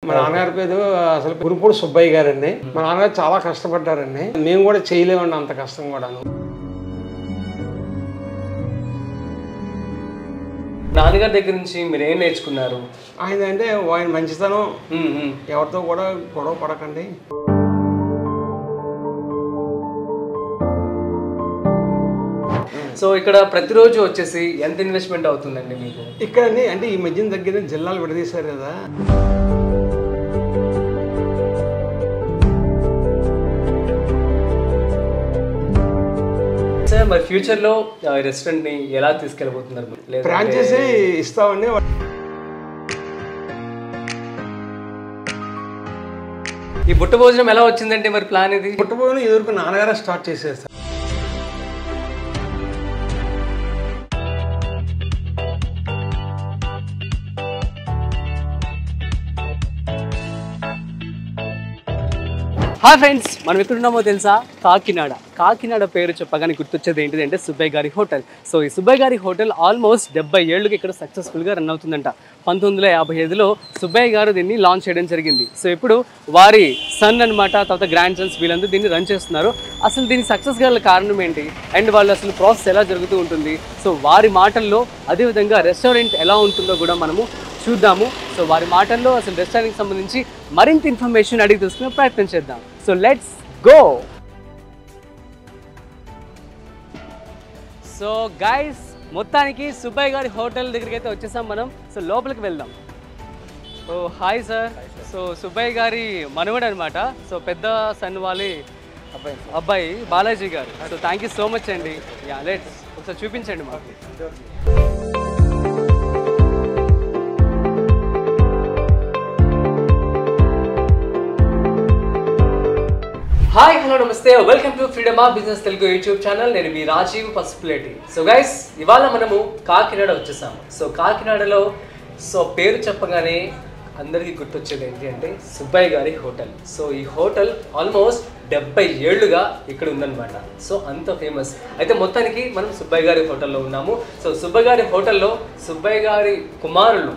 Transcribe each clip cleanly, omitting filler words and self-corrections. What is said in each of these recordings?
మా నాన్నగారి పేరు అసలు గురుపూడి సుబ్బయ్య గారండి. మా నాన్నగారు చాలా కష్టపడ్డారండి. మేము కూడా చేయలేమండి అంత కష్టం కూడాను. నాన్నగారి దగ్గర నుంచి మీరు ఏం నేర్చుకున్నారు? ఆయన అంటే ఆయన మంచితనం, ఎవరితో కూడా గొడవ పడకండి. సో ఇక్కడ ప్రతిరోజు వచ్చేసి ఎంత ఇన్వెస్ట్మెంట్ అవుతుందండి మీకు? ఇక్కడ అంటే ఈ మధ్యన దగ్గర జిల్లాలు విడదీశారు కదా. సార్ మరి ఫ్యూచర్ లో రెస్టారెంట్ ని ఎలా తీసుకెళ్ళబోతున్నారు? ఫ్రాంచైజీ ఇస్తామండి. ఈ బుట్ట భోజనం ఎలా వచ్చిందంటే మరి ప్లాన్ ఇది? బుట్ట భోజనం ఎదురుకు నాన్నగారే స్టార్ట్ చేసేది సార్. హాయ్ ఫ్రెండ్స్, మనం ఎక్కడున్నామో తెలుసా? కాకినాడ పేరు చెప్పగానే గుర్తొచ్చేది ఏంటిదంటే సుబ్బయ్య గారి హోటల్. సో ఈ సుబ్బయ్య గారి హోటల్ ఆల్మోస్ట్ 70 ఏళ్ళకి ఇక్కడ సక్సెస్ఫుల్గా రన్ అవుతుందంట. 1955లో సుబ్బయ్య గారు దీన్ని లాంచ్ చేయడం జరిగింది. సో ఇప్పుడు వారి సన్ అనమాట, తర్వాత గ్రాండ్ సన్స్ వీళ్ళందరూ దీన్ని రన్ చేస్తున్నారు. అసలు దీని సక్సెస్ గల కారణం ఏంటి అండ్ వాళ్ళు అసలు ప్రాసెస్ ఎలా జరుగుతూ ఉంటుంది, సో వారి మాటల్లో, అదేవిధంగా రెస్టారెంట్ ఎలా ఉంటుందో కూడా మనము చూద్దాము. సో వారి మాటల్లో అసలు రెస్టారెంట్కి సంబంధించి మరింత ఇన్ఫర్మేషన్ అడిగి తెలుసుకునే ప్రయత్నం చేద్దాం. So let's go. So guys, మొత్తానికి సుబ్బయ్య గారి హోటల్ దగ్గరికి అయితే వచ్చేసాం మనం. సో లోపలికి వెళ్దాం. ఓ హాయ్ సార్. సో సుబ్బయ్య గారి మనవడు అనమాట. సో పెద్ద సన్ వాళ్ళి అబ్బాయి బాలాజీ గారు. So thank you so much అండి. యా లెట్స్ ఒకసారి చూపించండి మాకు. హాయ్, హలో, నమస్తే, welcome to freedom of business Telugu YouTube channel. నేను మీ రాజీవ్ పసుపులేటి. సో గైస్, ఇవాళ మనము కాకినాడ వచ్చేసాము. సో కాకినాడలో పేరు చెప్పగానే అందరికీ గుర్తొచ్చేది ఏంటి అంటే సుబ్బయ్య గారి హోటల్. సో ఈ హోటల్ ఆల్మోస్ట్ 70 ఏళ్ళుగా ఇక్కడ ఉందన్నమాట. సో అంత ఫేమస్. అయితే మొత్తానికి మనం సుబ్బయ్య గారి హోటల్లో ఉన్నాము. సో సుబ్బయ్య గారి హోటల్లో సుబ్బయ్య గారి కుమారులు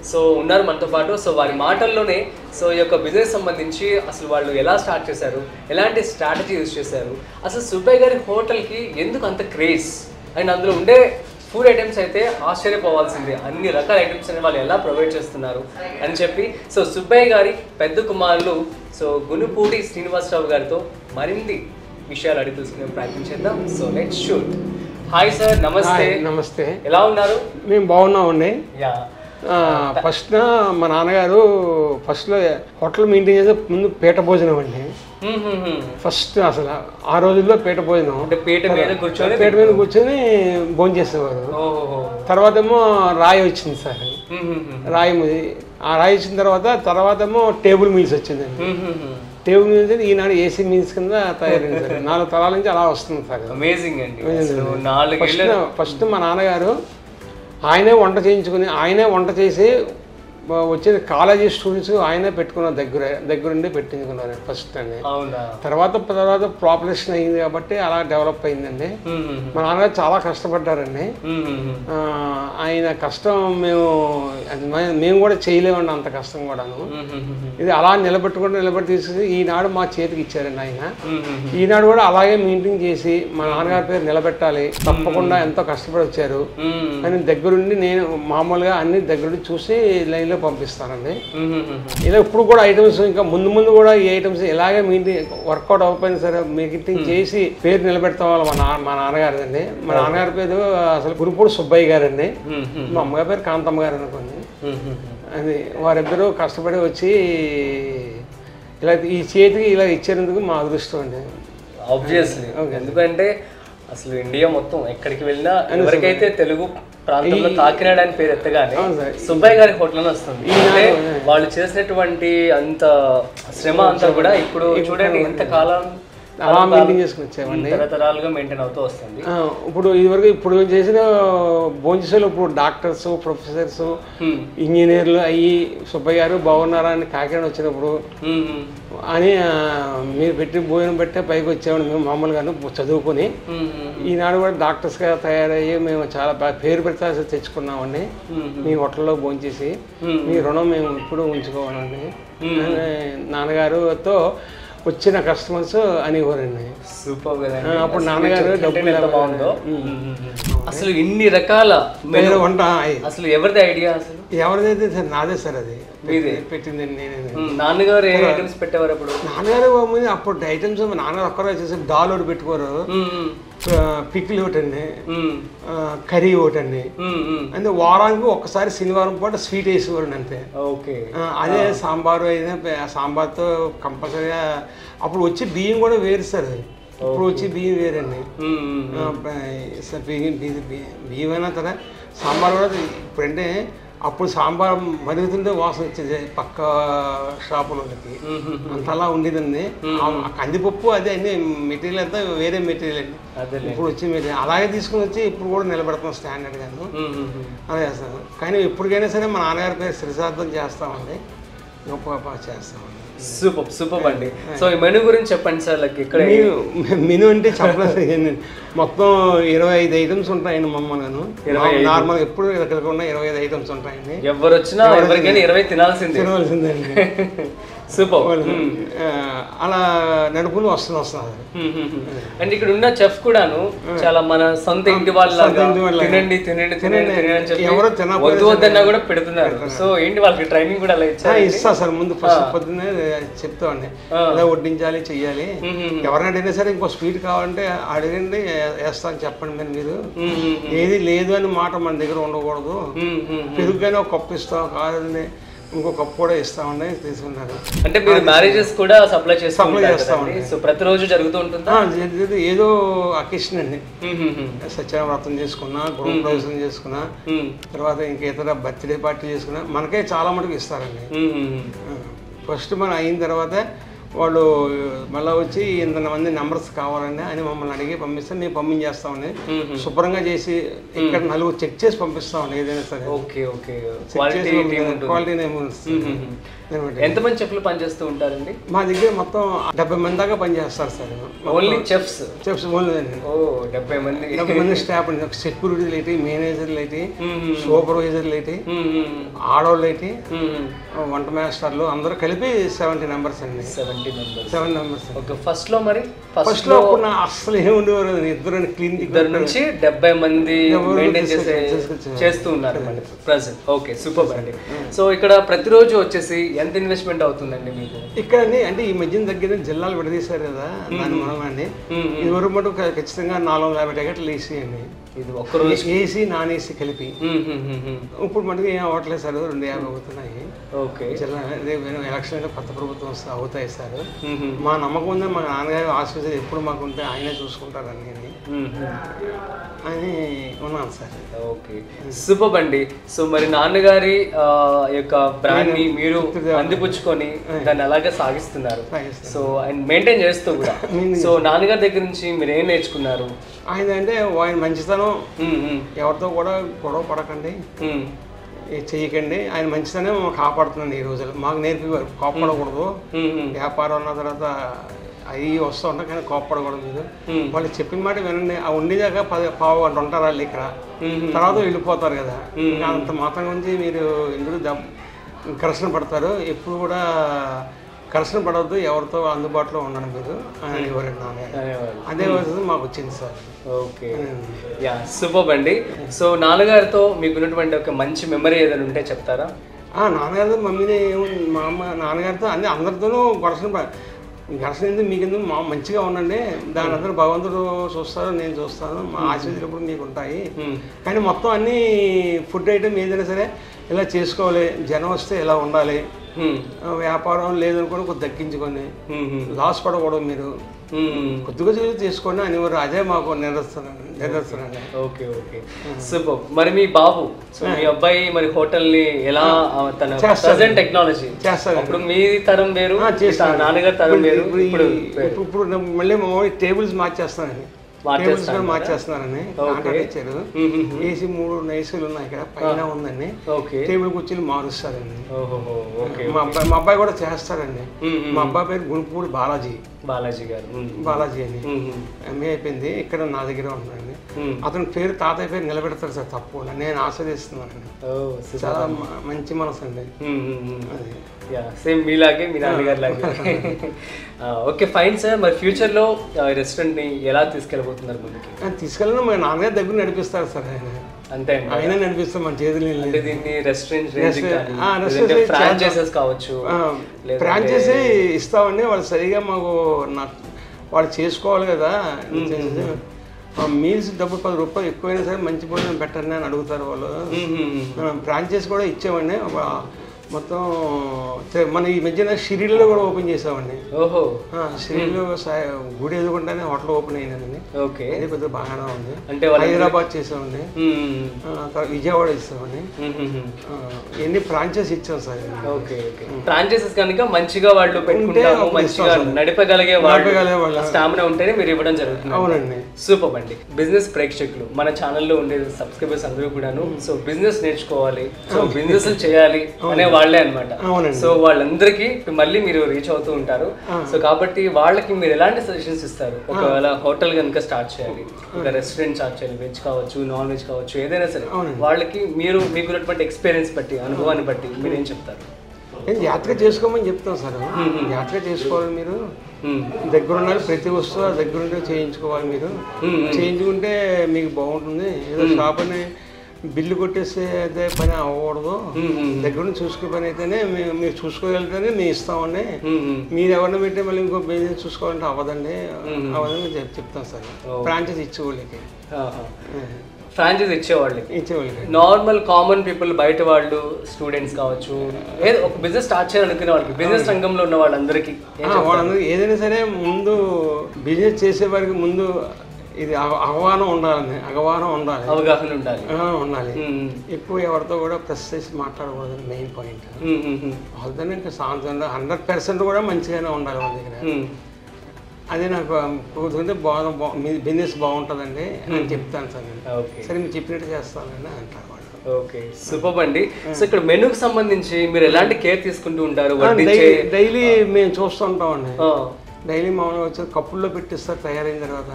సో ఉన్నారు మనతో పాటు. సో వారి మాటల్లోనే ఈ యొక్క బిజినెస్ సంబంధించి అసలు వాళ్ళు ఎలా స్టార్ట్ చేశారు, ఎలాంటి స్ట్రాటజీ యూజ్ చేశారు, అసలు సుబ్బయ్య గారి హోటల్కి ఎందుకు అంత క్రేజ్, అండ్ అందులో ఉండే ఫుడ్ ఐటమ్స్ అయితే ఆశ్చర్యపోవాల్సిందే. అన్ని రకాల ఐటమ్స్ అని వాళ్ళు ఎలా ప్రొవైడ్ చేస్తున్నారు అని చెప్పి సుబ్బయ్య గారి పెద్ద కుమారులు గునుపూడి శ్రీనివాసరావు గారితో మరిన్ని విషయాలు అడిగి తెలుసుకునే ప్రయత్నం చేద్దాం. So let's shoot. Hi sir, నమస్తే. నమస్తే, ఎలా ఉన్నారు? మేము బాగున్నామండి. యా, ఫస్ట్ మా నాన్నగారు ఫస్ట్లో హోటల్ మెయింటైన్ చేసే ముందు పీట భోజనం అండి. ఫస్ట్ అసలు ఆ రోజుల్లో పీట భోజనం, పీట మీద కూర్చొని భోజనం చేసేవారు. తర్వాత ఏమో రాయి వచ్చింది సార్. ఆ రాయి వచ్చిన తర్వాత ఏమో టేబుల్ మీల్స్ వచ్చిందండి. టేబుల్ మీల్స్ ఈనాడు ఏసీ మీల్స్ కింద తయారైంది సార్. 4 తరాల నుంచి అలా వస్తుంది సార్. అమేజింగ్ అండి. ఫస్ట్ మా నాన్నగారు ఆయనే వంట చేసి వచ్చేది కాలేజీ స్టూడెంట్స్ ఆయనే పెట్టుకున్న దగ్గరుండి పెట్టించుకున్నారు ఫస్ట్ అండి. తర్వాత పాపులేషన్ అయింది కాబట్టి అలా డెవలప్ అయిందండి. మా నాన్నగారు చాలా కష్టపడ్డారండి. ఆయన కష్టం మేము కూడా చేయలేమండి అంత కష్టం కూడాను. ఇది అలా నిలబెట్టి తీసుకుని ఈనాడు మా చేతికి ఇచ్చారండి ఆయన. ఈనాడు కూడా అలాగే మెయింటైన్ చేసి మా నాన్నగారి పేరు నిలబెట్టాలి, తప్పకుండా ఎంతో కష్టపడి వచ్చారు. ఆయన దగ్గరుండి నేను మామూలుగా అన్ని దగ్గరుండి చూసి లైన్లో పంపిస్తానండి. ఇలా ఇప్పుడు కూడా ఐటమ్స్ ఇంకా ముందు కూడా ఈ ఐటమ్స్ ఇలాగే మెయింటైన్ వర్కౌట్ అవ్వకపోయినా సరే మెయింటైన్ చేసి పేరు నిలబెడతాం వాళ్ళు మా నాన్నగారు అండి. మా నాన్నగారి పేరు అసలు గురుపూడి సుబ్బయ్య గారండి. మా అమ్మగారి పేరు కాంతమ్మ గారు అనుకోండి. అది వారిద్దరూ కష్టపడి వచ్చి ఇలా ఈ చేతికి ఇలా ఇచ్చేందుకు మా అదృష్టం అండి. ఆబ్వియస్లీ. ఎందుకంటే అసలు ఇండియా మొత్తం ఎక్కడికి వెళ్ళినా ఎవరికైతే తెలుగు ప్రాంతంలో కాకినాడ అని పేరు ఎత్తగానే సుబ్బయ్య గారి హోటల్ వస్తుంది. వాళ్ళు చేసినటువంటి అంత శ్రమ అంతా కూడా ఇప్పుడు చూడండి ఎంత కాలం అలా మెయింటైన్ చేసుకుని వచ్చామండి. తరతరాలుగా మెయింటైన్ అవుతూ వస్తుంది. ఇప్పుడు చేసిన భోంచేసేలు ఇప్పుడు డాక్టర్స్, ప్రొఫెసర్స్, ఇంజనీర్లు అయ్యి సుబ్బయ్య గారు బాగున్నారా అని కాకినాడ వచ్చినప్పుడు అని మీరు పెట్టిన భోజనం బట్టే పైకి వచ్చామండి. మేము మామూలుగాను చదువుకుని ఈనాడు కూడా డాక్టర్స్గా తయారయ్యి మేము చాలా పేరు ప్రతిష్ట తెచ్చుకున్నామండి. మీ హోటల్లో భోంచేసి మీ రుణం మేము ఇప్పుడు ఉంచుకోవాలండి. నాన్నగారుతో వచ్చిన కస్టమర్స్ అనేవారండి. సూపర్. అప్పుడు నాన్నగారు డబ్బులు బాగుందో. అసలు ఇన్ని రకాల వంట అసలు ఎవరిది ఐడియా? అసలు ఎవరిదైతే సార్ నాదే సార్. అది పెట్టిందండి నేనే. నాన్నగారు ఏ ఐటమ్స్ పెట్టేవారు అప్పుడు? నాన్నగారు అప్పుడు ఐటమ్స్ నాన్నగారు ఒక్కరు వచ్చేసి దాల్ ఒకటి పెట్టుకోరు, పికిల్ ఒకటి అండి, కర్రీ ఒకటి అండి. అంటే వారానికి ఒక్కసారి శనివారం పూట స్వీట్ వేసేవారండి అంతే. అదే సాంబారు అయితే సాంబార్తో కంపల్సరీగా. అప్పుడు వచ్చి బియ్యం కూడా వేరు సార్. ఇప్పుడు వచ్చి బియ్యం వేరండి. బియ్యం అయినా కదా సాంబార్ కూడా ఇప్పుడంటే అప్పుడు సాంబార్ మరుగుతుంటే వాసన వచ్చేది పక్క షాపులకి. అంతలా ఉండేదండి. కందిపప్పు అదే అన్ని మెటీరియల్ అంతా వేరే మెటీరియల్ అండి. ఇప్పుడు వచ్చి మెటీరియల్ అలాగే తీసుకుని వచ్చి ఇప్పుడు కూడా నిలబెడతాం స్టాండర్డ్ గాను. అలా చేస్తాను. కానీ ఎప్పటికైనా సరే మా నాన్నగారి పేరు శ్రీశార్థం చేస్తామండి, గొప్ప చేస్తామండి. సూపర్ అండి. సో ఈ మెనూ గురించి చెప్పండి సార్. ఇక్కడ మెనూ అంటే చెప్పలేదు. మొత్తం 25 ఐటమ్స్ ఉంటాయండి. మమ్మల్ని నార్మల్ ఎప్పుడు ఎక్కడికన్నా 25 ఐటమ్స్ ఉంటాయండి. ఎవరు వచ్చినా ఎవరికైనా 20 తినాల్సిందేండి. సూపర్. అలా నడుపులు వస్తున్నారు. అండ్ ఇక్కడ ఉన్న చెఫ్ కూడాను చాలా మన సొంత ఇంటి వాళ్ళ తినండి తినండి తినండి తినండి చెప్పి ఎవరో వద్దు వద్దన్నా కూడా పెడుతున్నారు. సో ఏంటి వాళ్ళకి ట్రైనింగ్ కూడా అలా ఇస్తా సార్. ముందు ఫస్ట్ పొద్దున్నే చెప్తామండి ఇలా వడ్డించాలి చెయ్యాలి. ఎవరైనా అడిగినా సరే ఇంకో స్వీట్ కావాలంటే అడగండి వేస్తాను చెప్పండి. మీరు ఏది లేదు అని మాట మన దగ్గర ఉండకూడదు. పెరుగుగానే ఒక కప్పు ఇస్తాం కాదండి, ఇంకో కప్పు కూడా ఇస్తామండి తీసుకుంటారు. అంటే మీరు మ్యారేజెస్ కూడా సప్లై చేస్తామండి. సో ప్రతిరోజు జరుగుతూ ఉంటుంది. ఏదో అకేషన్ అండి. సత్యనారాయణ వ్రతం చేసుకున్నా, గృహప్రవేశం చేసుకున్నా, తర్వాత ఇంకా ఇతర బర్త్డే పార్టీ చేసుకున్నా మనకే చాలా మటుకు ఇస్తారండి. ఫస్ట్ మనం అయిన తర్వాత వాళ్ళు మళ్ళీ వచ్చి ఇంతమంది నెంబర్స్ కావాలండి అని మమ్మల్ని అడిగి పంపిస్తే మేము పంపించేస్తామండి. శుభ్రంగా చేసి ఇక్కడ 4 చెక్ చేసి పంపిస్తామండి ఏదైనా సరే. క్వాలిటీ ఎంతమంది చెఫ్లు పనిచేస్తూ ఉంటారండి? మా దగ్గర మొత్తం 70 మంది దాకా పనిచేస్తారు సార్. ఓన్లీ చెఫ్స్ ఓన్లీ అండి. 70 మంది స్టాఫ్ అండి. సెక్యూరిటీలు ఏంటి, మేనేజర్లు ఏంటి, సూపర్వైజర్లు ఏంటి, ఆడవాళ్ళు ఏంటి, వంట మాస్టర్లు అందరూ కలిపి 70 మెంబర్స్ అండి. 7 మెంబర్స్. ఫస్ట్ లో మరి ఫస్ట్ లో అసలు ఏమి ఉండేవారు. ఇద్దరు నుంచి 70 మంది మెయింటైన్ చేస్తూ ఉన్నారు ప్రెసెంట్. ఓకే సూపర్ అండి. సో ఇక్కడ ప్రతిరోజు వచ్చేసి ఎంత ఇన్వెస్ట్మెంట్ అవుతుందండి మీకు? ఇక్కడ అంటే ఈ మధ్యన దగ్గర జిల్లాలు విడదీశారు కదా, దాని మూలంగా ఇదివరకు మటుకు ఖచ్చితంగా 450 టికెట్లు వేసేయండి. ఇది ఒక్కరోజు ఏసీ నాన్ ఏసీ కలిపి. ఇప్పుడు మనకి ఏం అవ్వట్లేదు సార్, 250 అవుతున్నాయి. జిల్లా ఎలక్షన్ కొత్త ప్రభుత్వం అవుతాయి సార్. మా నమ్మకం ఉందా, మా నాన్నగారు ఆశీస్సులు ఎప్పుడు మాకు ఉంటే ఆయనే చూసుకుంటారని అని ఉన్నాను సార్. ఓకే సూపర్ అండి. సో మరి నాన్నగారి యొక్క బ్రాండ్ ని మీరు అందిపుచ్చుకొని దాన్ని అలాగే సాగిస్తున్నారు. సో అండ్ మెయింటైన్ చేస్తూ కూడా. సో నాన్నగారి దగ్గర నుంచి మీరు ఏం నేర్చుకున్నారు? ఆయన అంటే ఆయన మంచితనం, ఎవరితో కూడా గొడవ పడకండి, చెయ్యకండి. ఆయన మంచితనం కాపాడుతుందండి. ఈ రోజుల్లో మాకు నేర్పేవారు కోప్పడకూడదు. వ్యాపారం అన్న తర్వాత అవి వస్తూ ఉంటాయి కానీ కోప్పడకూడదు. మీరు వాళ్ళు చెప్పిన మాట వినండి. ఆ ఉండేదాకా 10 గంట ఉంటారు వాళ్ళు ఇక్కడ, తర్వాత వెళ్ళిపోతారు కదా. ఇంకా అంత మాత్రం గురించి మీరు ఎందుకు ఘర్షణ పడతారు. ఎప్పుడు కూడా ఘర్షణ పడవద్దు, ఎవరితో అందుబాటులో ఉండండి మీరు అని ఎవరండి నాన్నగారు. అదే వస్తుంది మాకు వచ్చింది సార్. ఓకే యా సూపర్ అండి. సో నాన్నగారితో మీకున్నటువంటి ఒక మంచి మెమరీ ఏదైనా ఉంటే చెప్తారా? నాన్నగారితో మమ్మీని మా అమ్మ నాన్నగారితో అన్ని అందరితోనూ ఘర్షణ ఎందుకు మీకెందుకు మంచిగా ఉండండి, దాని అందరూ భగవంతుడు చూస్తారు, నేను చూస్తాను, మా ఆశీస్సులు ఎప్పుడు మీకు ఉంటాయి. కానీ మొత్తం అన్ని ఫుడ్ ఐటమ్ ఏదైనా సరే ఇలా చేసుకోవాలి, జనం వస్తే ఇలా ఉండాలి, వ్యాపారం లేదనుకోని కొంచెం దక్కించుకొని లాస్ పడకూడదు. మీరు కొద్దిగా తీసుకోండి అనేవారు. అదే మాకు నిరసనండి. Okay okay super. మరి మీ బాబు మీ అబ్బాయి మరి హోటల్ ని ఎలా తన ప్రెజెంట్ టెక్నాలజీ చేస్తారు? ఇప్పుడు మీ తరం వేరు, నాన్నగారి తరం వేరు. ఇప్పుడు మళ్ళీ మా టేబుల్స్ మార్చేస్తానండి. మార్చేస్తున్నారని కాంట్రాక్ట్ ఇచ్చారు. ఏసీ 3 నైసులు ఉన్నాయి ఇక్కడ, పైన ఉందండి. టేబుల్ కూర్చొని మారుస్తారండి. మా అబ్బాయి కూడా చేస్తారండి. మా అబ్బాయి పేరు గుణపూడి బాలాజీ అని ఎంఏ అయిపోయింది. ఇక్కడ నా దగ్గర ఉన్నాడండి. అతని పేరు తాతయ్య పేరు నిలబెడతారు సార్ తప్పకుండా. నేను ఆస్వాదిస్తున్నానండి. చాలా మంచి మనసు అండి అది. సేమ్ మీలాగే, మీ నాన్నగారి లాగే. Okay fine sir. మరి ఫ్యూచర్ లో రెస్టారెంట్ ని ఎలా తీసుకెళ్ళబోతున్నారు ముందుకి? తీసుకెళ్ళిన మా నాన్నగారి దగ్గర నడిపిస్తారు సార్. అంతే, ఆయన నడిపిస్తాం, మన చేతులు. దీన్ని రెస్టారెంట్ ఫ్రాంచైజెస్ కావచ్చు, ఫ్రాంచైజీ ఇస్తామండి. వాళ్ళు సరిగా మాకు వాళ్ళు చేసుకోవాలి కదా. మీల్స్ డబ్బు 10 రూపాయలు ఎక్కువైనా సరే మంచి భోజనం పెట్టండి అని అడుగుతారు వాళ్ళు. ఫ్రాంచైజీ కూడా ఇచ్చామండి. మొత్తం మన ఈ మధ్యన షిరిడిలో కూడా ఓపెన్ చేసామండి. ఓహో, షిరిడిలో గుడి ఎదుగుంటానే హోటల్ ఓపెన్ అయినదండి. ఓకే, అది కొద్దిగా బాగానే ఉంది. అంటే హైదరాబాద్ చేసామండి, విజయవాడ ఇస్తామండి. ఎన్ని ఫ్రాంచైజ్ ఇచ్చాం సార్. Okay okay. ఫ్రాంచైజెస్ కనుక మంచిగా వాళ్ళు పెట్టుకుంటారు, మంచిగా నడిపగలిగే వాళ్ళు స్టామినా ఉంటేనే మీరు ఇవ్వడం జరుగుతుంది. అవునండి. సూపర్ అండి. బిజినెస్ ప్రేక్షకులు, మన ఛానల్లో ఉండే సబ్స్క్రైబర్స్ అందరూ కూడాను సో బిజినెస్ నేర్చుకోవాలి, సో బిజినెస్ చేయాలి అనే వాళ్ళే అనమాట. సో వాళ్ళందరికీ మళ్ళీ మీరు రీచ్ అవుతూ ఉంటారు. సో కాబట్టి వాళ్ళకి మీరు ఎలాంటి సజెషన్స్ ఇస్తారు? ఒకవేళ హోటల్ కనుక స్టార్ట్ చేయాలి, ఒక రెస్టారెంట్ స్టార్ట్ చేయాలి, వెజ్ కావచ్చు, నాన్ వెజ్ కావచ్చు, ఏదైనా సరే, వాళ్ళకి మీరు మీకున్నటువంటి ఎక్స్పీరియన్స్ బట్టి, అనుభవాన్ని బట్టి మీరు ఏం చెప్తారు? యాత్ర చేసుకోమని చెప్తాం సార్. యాత్ర చేసుకోవాలి, మీరు దగ్గర ఉండాలి, ప్రతి వస్తువు దగ్గరుంటే చేయించుకోవాలి. మీరు చేయించుకుంటే మీకు బాగుంటుంది. ఏదో షాప్ అని బిల్లు కొట్టేస్తే అయితే పని అవ్వకూడదు. దగ్గర నుంచి చూసుకునే పని అయితేనే మీరు చూసుకోగలిగితేనే మేము ఇస్తామండి. మీరు ఎవరిని పెట్టి మళ్ళీ ఇంకో బిజినెస్ చూసుకోవాలంటే అవ్వదండి చెప్తాం సార్. ఫ్రాంచైజ్ ఇచ్చేవాళ్ళకి, ఫ్రాంచైజ్ ఇచ్చేవాళ్ళకి, నార్మల్ కామన్ పీపుల్, బయట వాళ్ళు, స్టూడెంట్స్ కావచ్చు, ఏదో ఒక బిజినెస్ స్టార్ట్ చేయాలనుకునే వాళ్ళకి, బిజినెస్ రంగంలో ఉన్న వాళ్ళందరికీ ఏదైనా సరే ముందు బిజినెస్ చేసే వారికి ముందు ఇది అవగాహన ఉండాలి. అవగాహన ఉండాలి. ఎక్కువ ఎవరితో కూడా ప్రెస్ చేసి మాట్లాడకూడదు. మెయిన్ పాయింట్ వాళ్ళతోనే ఇంకా సాంతంగా 100% కూడా మంచిగానే ఉండాలి వాళ్ళ దగ్గర. అదే నాకు కూర్చుంటే బిజినెస్ బాగుంటుందండి అని చెప్తాను సార్. సరే మీరు చెప్పినట్టు చేస్తానండి అంటారు వాళ్ళు. ఓకే, సూపర్ అండి. సో ఇక్కడ మెనూకి సంబంధించి మీరు ఎలాంటి కేర్ తీసుకుంటూ ఉంటారు? డైలీ మేము చూస్తూ ఉంటామండి. డైలీ మామూలుగా వచ్చి కప్పుల్లో పెట్టిస్తారు తయారైన తర్వాత.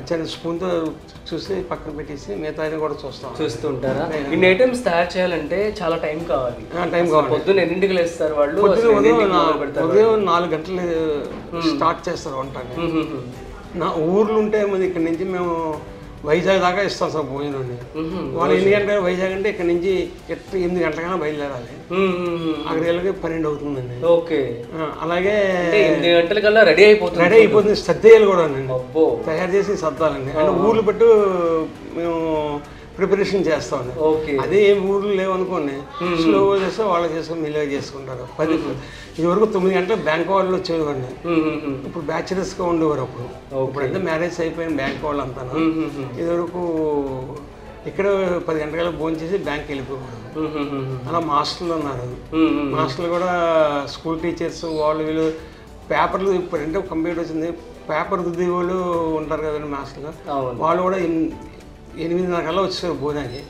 చిన్న స్పూన్తో చూసి పక్కన పెట్టేసి మిగతా కూడా చూస్తూ ఉంటారా? ఇన్ని ఐటమ్స్ తయారు చేయాలంటే చాలా టైం కావాలి. పొద్దున్న ఎన్నింటికి లేస్తారు వాళ్ళు? ఉదయం 4 గంటలు స్టార్ట్ చేస్తారు వంట. నా ఊర్లు ఉంటే ఇక్కడ నుంచి మేము వైజాగ్ దాకా ఇస్తాం సార్ భోజనం. వాళ్ళు ఎన్ని గంటలు వైజాగ్ అంటే ఇక్కడ నుంచి 8 గంటలకైనా బయలుదేరాలి. అక్కడికి వెళ్ళకి 12 అవుతుందండి. ఓకే, అలాగే 8 గంటలకల్లా రెడీ అయిపోతుంది. సర్దేయాలి కూడా తయారు చేసి సర్దాలండి. అంటే ఊర్లు బట్టి మేము ప్రిపరేషన్ చేస్తామండి. అదే ఏం ఊర్లు లేవనుకోండి, స్లోగా చేస్తే వాళ్ళు చేసుకుని మెల్లగా చేసుకుంటారు. ఇదివరకు 9 గంటలకు బ్యాంక్ వాళ్ళు వచ్చేవాడిని. ఇప్పుడు బ్యాచిలర్స్గా ఉండేవారు. అప్పుడు అంటే మ్యారేజ్ అయిపోయిన బ్యాంక్ వాళ్ళు అంతా. ఇదివరకు ఇక్కడ 10 గంటలకు భోజనం చేసి బ్యాంక్ వెళ్ళిపోయారు. అలా మాస్టర్లు ఉన్నారు. మాస్టర్లు కూడా స్కూల్ టీచర్స్ వీళ్ళు పేపర్లు ఇప్పుడంటే కంప్యూటర్ వచ్చింది, పేపర్ రుద్ది వాళ్ళు ఉంటారు కదండి మాస్టర్లు. వాళ్ళు కూడా 8:30 కల్లా వచ్చేవారు భోజనానికి.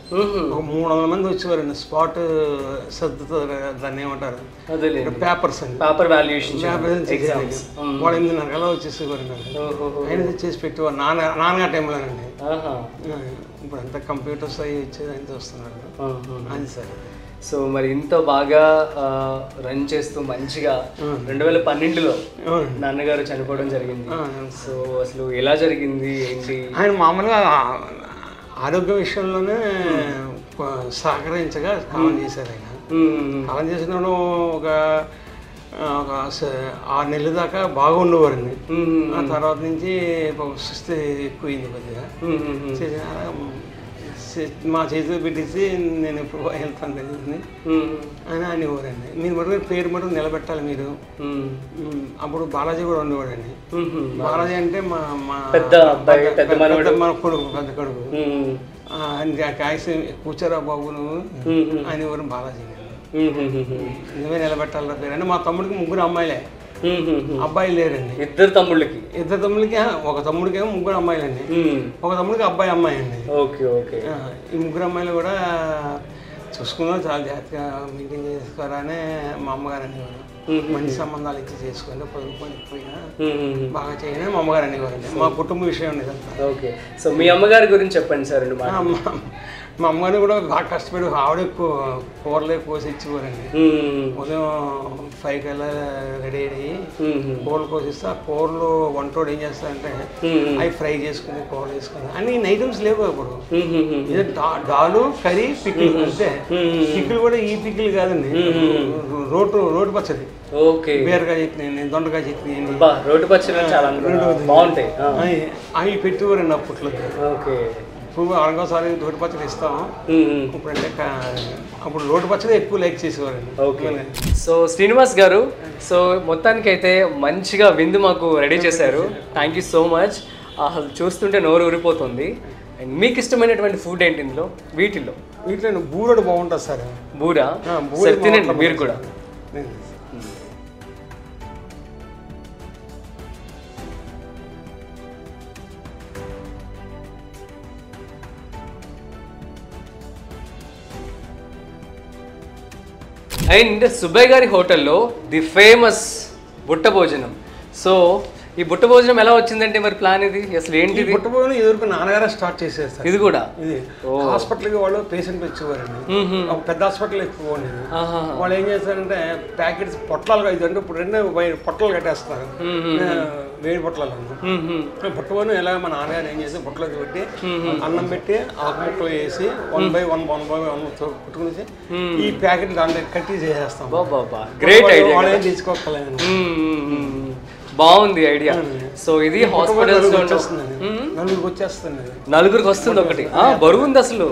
ఒక 300 మంది వచ్చేవారండి. స్పాట్ సర్దుతో దాన్ని ఏమంటారు, పేపర్స్ అండి, పేపర్ వాల్యుయేషన్. వాళ్ళు 8:30 కల్లా వచ్చేసేవారు. ఆయన చేసి పెట్టేవారు నాన్నగారి టైంలోనండి. ఇప్పుడు అంతా కంప్యూటర్స్ అవి వచ్చేది అంతా వస్తున్నారు. అది సార్. సో మరి ఇంత బాగా రన్ చేస్తూ మంచిగా 2012లో నాన్నగారు చనిపోవడం జరిగింది. సో అసలు ఎలా జరిగింది ఏంటి? ఆయన మామూలుగా ఆరోగ్య విషయంలోనే సహకరించగా కాలం చేశారు. ఆయన కాలం చేసినప్పుడు ఒక 6 నెలల దాకా బాగుండేవారండి. ఆ తర్వాత నుంచి సుస్థి ఎక్కువైంది కొద్దిగా. మా చేతిలో పెట్టేసి నేను ఎప్పుడు వెళ్తాను తెలియదు అని అనేవారండి. మీరు మటుకు పేరు మటుకు నిలబెట్టాలి మీరు. అప్పుడు బాలాజీ కూడా ఉండేవాడండి. బాలాజీ అంటే మా మన కొడుకు, పెద్ద కొడుకు. కాయసి కూర్చోరా బాబు నువ్వు అనేవారు బాలాజీ. నువ్వే నిలబెట్టాలరా పేరు అంటే. మా తమ్ముడికి 3 అమ్మాయిలే, అబ్బాయి లేరండి. ఇద్దరు తమ్ముళ్ళకి ఒక తమ్ముడికి 3 అమ్మాయిలండి, ఒక తమ్ముడికి అబ్బాయి అమ్మాయి అండి. ఈ 3 అమ్మాయిలు కూడా చూసుకున్నా చాలా జాగ్రత్తగా మెయింటైన్ చేసుకోరా అని మా అమ్మగారు అనేవారు. మంచి సంబంధాలు ఇచ్చి చేసుకుని పొదుపుపోయినా బాగా చేయని మా అమ్మగారు అనేవారండి. మా కుటుంబ విషయం ఉండేదంతా. ఓకే, సో మీ అమ్మగారి గురించి చెప్పండి సార్. మా అమ్మగారిని కూడా బాగా కష్టపడి ఆవిడ కూరలే కోసి ఇచ్చేవారండి. ఉదయం 5 కల్లా రెడీ అయ్యి కూరలు కోసిస్తే ఆ కూరలు వంటోడు ఏం చేస్తారంటే అవి ఫ్రై చేసుకుని కూరలు వేసుకుని అన్ని ఐటమ్స్ లేవు అప్పుడు. డాలు కర్రీ పికిల్ అంటే పికిల్ కూడా ఈ పికిల్ కాదండి, రోటి పచ్చడి, బీరకాయ చట్నీ, దొండకాయ చట్నీ, రోటి పచ్చడి బాగుంటాయి అవి పెట్టేవారండి అప్పట్లో. ఇప్పుడు అరగోసారి రోటి పచ్చడి ఇస్తాం. ఇప్పుడంటే అప్పుడు రోటి పచ్చడి ఎక్కువ లైక్ చేసేవారండి. ఓకే, సో శ్రీనివాస్ గారు, సో మొత్తానికైతే మంచిగా విందు మాకు రెడీ చేశారు. Thank you so much. అసలు చూస్తుంటే నోరు ఊరిపోతుంది. అండ్ మీకు ఇష్టమైనటువంటి ఫుడ్ ఏంటి ఇందులో? వీటిలో బూరెడు బాగుంటుంది సార్. బూరా తినండి మీరు కూడా. అండ్ సుబ్బయ్య గారి హోటల్లో ది ఫేమస్ బుట్ట భోజనం. సో ఈ బుట్ట భోజనం ఎలా వచ్చిందంటే మరి ప్లాన్ ఇది అసలు ఏంటి? బుట్ట భోజనం ఇదివరకు నాన్నగారే స్టార్ట్ చేసేస్తారు. ఇది కూడా ఇది హాస్పిటల్కి వాళ్ళు పేషెంట్ వచ్చేవారండి. ఒక పెద్ద హాస్పిటల్ ఎక్కువ ఉండేది. వాళ్ళు ఏం చేస్తారంటే ప్యాకెట్స్ పొట్లాలుగా ఇది అంటే ఇప్పుడు 2 పొట్లాలు కట్టేస్తారు, వేడి పొట్లాలు. బుట్ట భోజనం ఎలా మా నాన్నగారు ఏం చేస్తే బుట్టలోకి పెట్టి అన్నం పెట్టి ఆకు ముక్కలు వేసి 1 by 1 పుట్టుకుని ఈ ప్యాకెట్ దాంట్లో కట్టి చేసేస్తాం. Great idea. వాళ్ళు ఏం తీసుకోగలేదు. బాగుంది ఐడియా. సో ఇది హాస్పిటల్స్ నలుగురికి వస్తుంది ఒకటి. బరువు ఉంది అసలు.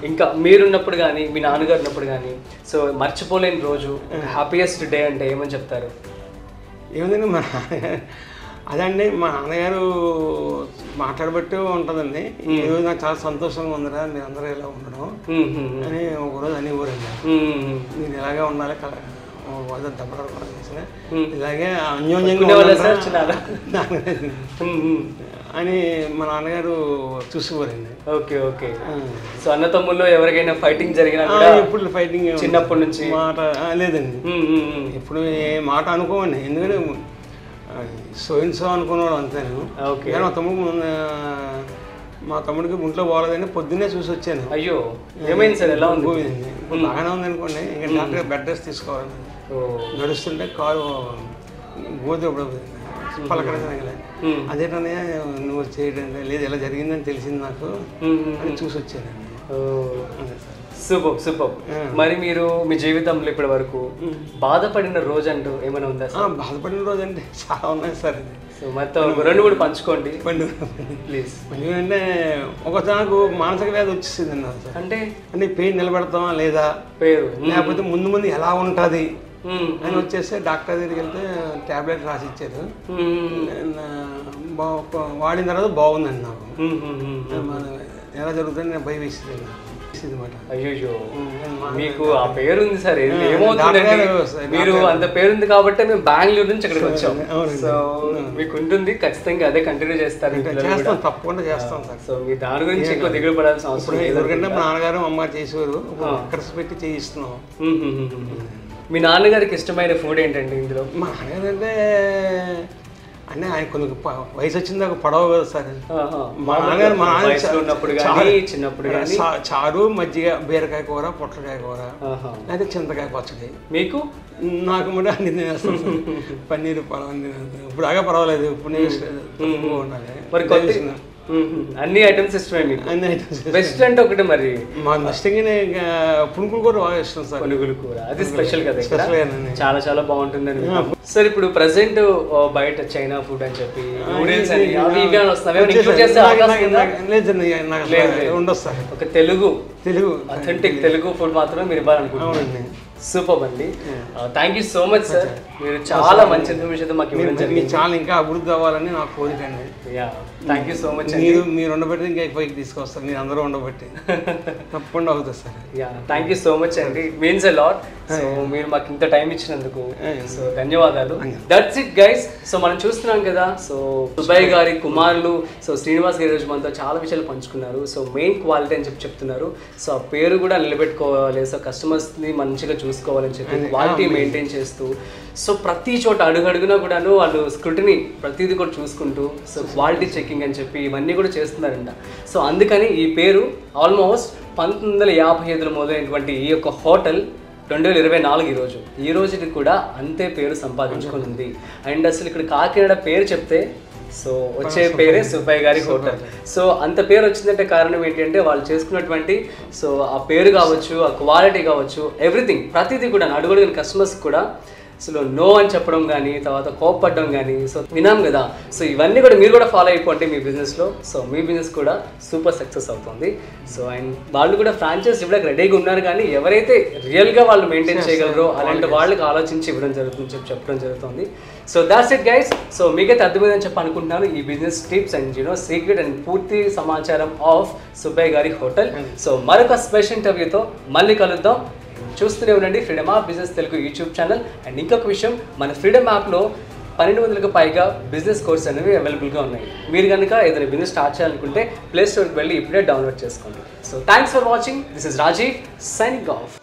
ఇంకా మీరున్నప్పుడు కానీ మీ నాన్నగారు ఉన్నప్పుడు కానీ సో మర్చిపోలేని రోజు, హ్యాపీయెస్ట్ డే అంటే ఏమని చెప్తారు? ఏమిటండి మా అదండి మా నాన్నగారు మాట్లాడబట్టే ఉంటుందండి. ఈరోజు నాకు చాలా సంతోషంగా ఉందిరా మీరు అందరూ ఇలా ఉండడం అని ఒకరోజు అనేవారండి. నేను ఇలాగే ఉండాలి ఇలాగే అన్యోన్యంగా అని మా నాన్నగారు చూసేవారండి. Okay okay. సో అన్న తమ్ముళ్ళు ఎవరికైనా ఫైటింగ్ జరిగినా ఎప్పుడు ఫైటింగ్ చిన్నప్పటి నుంచి మాట లేదండి. ఇప్పుడు ఏ మాట అనుకోమండి, ఎందుకంటే సో అనుకున్నాడు అంతేను. మా తమ్ముడు మా తమ్ముడికి ఒంట్లో పోలేదని పొద్దున్నే చూసి వచ్చాను. అయ్యో ఏమైంది సార్? ఎలా ఉంది? ఇప్పుడు బాగానే ఉంది అనుకోండి. ఇంకా డాక్టర్ బెడ్ రెస్ట్ తీసుకోవాలి. నడుస్తుంటే కాలు గోధుమ పలకరించలే. అదేటనే నువ్వు చేయడం లేదు, ఇలా జరిగిందని తెలిసింది నాకు అని చూసి వచ్చానండి. Super super. మరి మీరు మీ జీవితంలో ఇప్పటి వరకు బాధపడిన రోజు అంటూ ఏమైనా ఉందా? బాధపడిన రోజు అంటే చాలా ఉన్నాయి సార్. సో మొత్తం 2 పంచుకోండి ప్లీజ్. అంటే ఒక నాకు మానసిక వ్యాధి వచ్చేసింది అన్నారు సార్. అంటే పేరు నిలబెడతామా లేదా, పేరు లేకపోతే ముందు ఎలా ఉంటుంది అని వచ్చేస్తే డాక్టర్ దగ్గరికి వెళ్తే ట్యాబ్లెట్ రాసి ఇచ్చారు. వాడిన తర్వాత బాగుందండి నాకు. ఎలా జరుగుతుంది నేను భయం వేసింది అనమాట. అయ్యో మీకు ఆ పేరు ఉంది సార్. ఏమవుతుందండి, మీరు అంత పేరుంది కాబట్టి మేము బెంగళూరు నుంచి ఇక్కడికి వచ్చాం. సో మీకు ఉంటుంది, ఖచ్చితంగా అదే కంటిన్యూ చేస్తారు. తప్పకుండా చేస్తాం సార్. సో మీ దాని గురించి ఎక్కువ దిగులు పడాల్సిన అవసరం లేదు. ఎందుకంటే మా నాన్నగారు అమ్మ చేసేవారు, ఖర్చు పెట్టి చేయిస్తున్నాం. మీ నాన్నగారికి ఇష్టమైన ఫుడ్ ఏంటండి ఇందులో? మా నాన్నగారు అంటే ఆయన కొన్ని వయసు వచ్చింది దాకా పడవ కదా సార్. మా నాన్నగారు చిన్నప్పుడు చారు, మజ్జిగ, బీరకాయ కూర, పొట్లకాయ కూర, అయితే చింతకాయ పచ్చడి. మీకు? నాకు కూడా అన్ని తినేస్తాను. పన్నీరు పొలం ఇప్పుడు బాగా పర్వాలేదు. ఇప్పుడు ఉండాలి. మరి అన్ని ఐటమ్స్ ఇష్టమే మీకు? అన్ని ఐటమ్స్. బెస్ట్ అంటే ఒకటి మరి మా ఇష్టంగానే పునుగులు కూడా బాగా ఇష్టం సార్. పునుగులు కూర అది స్పెషల్ కదా ఇక్కడ. స్పెషల్ చాలా చాలా బాగుంటుందని. సార్ ఇప్పుడు ప్రెసెంట్ బయట చైనా ఫుడ్ అని చెప్పి నూడిల్స్ అని అవి ఇవి అని వస్తాయి, ఇంక్లూడ్ చేస్తే ఉండదు సార్. ఒక తెలుగు అథెంటిక్ తెలుగు ఫుడ్ మాత్రమే మీరు ఇవ్వాలనుకుంటున్నాను. సూపర్ అండి, thank you so much sir. మీరు చాలా మంచి ఇన్ఫర్మేషన్ మాకు ఇవ్వడం జరిగింది. చాలా ఇంకా అభివృద్ధి అవ్వాలని నాకు కోరిక అండి. Thank you so much. మీరు ఉండబెట్టి ఇంకా పైకి తీసుకొస్తారు, మీరు అందరూ ఉండబెట్టి తప్పకుండా అవుతుంది sir. Thank you so much అండి, మీన్స్ ఎ లాట్. సో మీరు మాకు ఇంత టైం ఇచ్చినందుకు సో ధన్యవాదాలు. That's it guys. సో మనం చూస్తున్నాం కదా, సో సుబ్బయ్య గారి కుమారులు సో శ్రీనివాస్ గారి రోజు మనతో చాలా విషయాలు పంచుకున్నారు. సో మెయిన్ క్వాలిటీ అని చెప్తున్నారు. సో ఆ పేరు కూడా నిలబెట్టుకోవాలి, సో కస్టమర్స్ని మంచిగా చూసుకోవాలని చెప్పి క్వాలిటీ మెయింటైన్ చేస్తూ సో ప్రతి చోట అడుగడుగునా కూడాను వాళ్ళు స్క్రూటినీ ప్రతిదీ కూడా చూసుకుంటూ సో క్వాలిటీ చెకింగ్ అని చెప్పి ఇవన్నీ కూడా చేస్తున్నారంట. సో అందుకని ఈ పేరు ఆల్మోస్ట్ 1955లో మొదలైనటువంటి ఈ యొక్క హోటల్ 2024 ఈ రోజుకి కూడా అంతే పేరు సంపాదించుకొని ఉంది. అండ్ అసలు ఇక్కడ కాకినాడ పేరు చెప్తే సో వచ్చే పేరే సుబ్బయ్య గారి హోటల్. సో అంత పేరు వచ్చిందంటే కారణం ఏంటంటే వాళ్ళు చేసుకున్నటువంటి సో ఆ పేరు కావచ్చు, ఆ క్వాలిటీ కావచ్చు, ఎవ్రీథింగ్ ప్రతిదీ కూడా అడుగుడుగున కస్టమర్స్ కూడా అసలు నో అని చెప్పడం కానీ తర్వాత కోప్పడడం కానీ సో వినాం కదా. సో ఇవన్నీ కూడా మీరు కూడా ఫాలో అయిపోండి మీ బిజినెస్లో. సో మీ బిజినెస్ కూడా సూపర్ సక్సెస్ అవుతుంది. సో అండ్ వాళ్ళు కూడా ఫ్రాంచైజ్ ఇవ్వడానికి రెడీగా ఉన్నారు, కానీ ఎవరైతే రియల్గా వాళ్ళు మెయింటైన్ చేయగలరో అలాంటి వాళ్ళకి ఆలోచించి ఇవ్వడం జరుగుతుంది చెప్పడం జరుగుతుంది. So that's it guys. So మీకైతే అర్థమైందని చెప్పి అనుకుంటున్నాను ఈ business tips and secret and పూర్తి సమాచారం ఆఫ్ సుబ్బయ్య గారి హోటల్. సో మరొక స్పెషల్ ఇంటర్వ్యూతో మళ్ళీ కలుద్దాం. చూస్తూనే ఉండండి freedom app business Telugu YouTube channel. And ఇంకొక విషయం, మన ఫ్రీడమ్ యాప్లో 1200కు పైగా బిజినెస్ కోర్స్ అనేవి అవైలబుల్గా ఉన్నాయి. మీరు కనుక ఏదైనా బిజినెస్ స్టార్ట్ చేయాలనుకుంటే ప్లే స్టోర్కి వెళ్ళి ఇప్పుడే డౌన్లోడ్ చేసుకోండి. So thanks for watching. This is Rajiv signing of.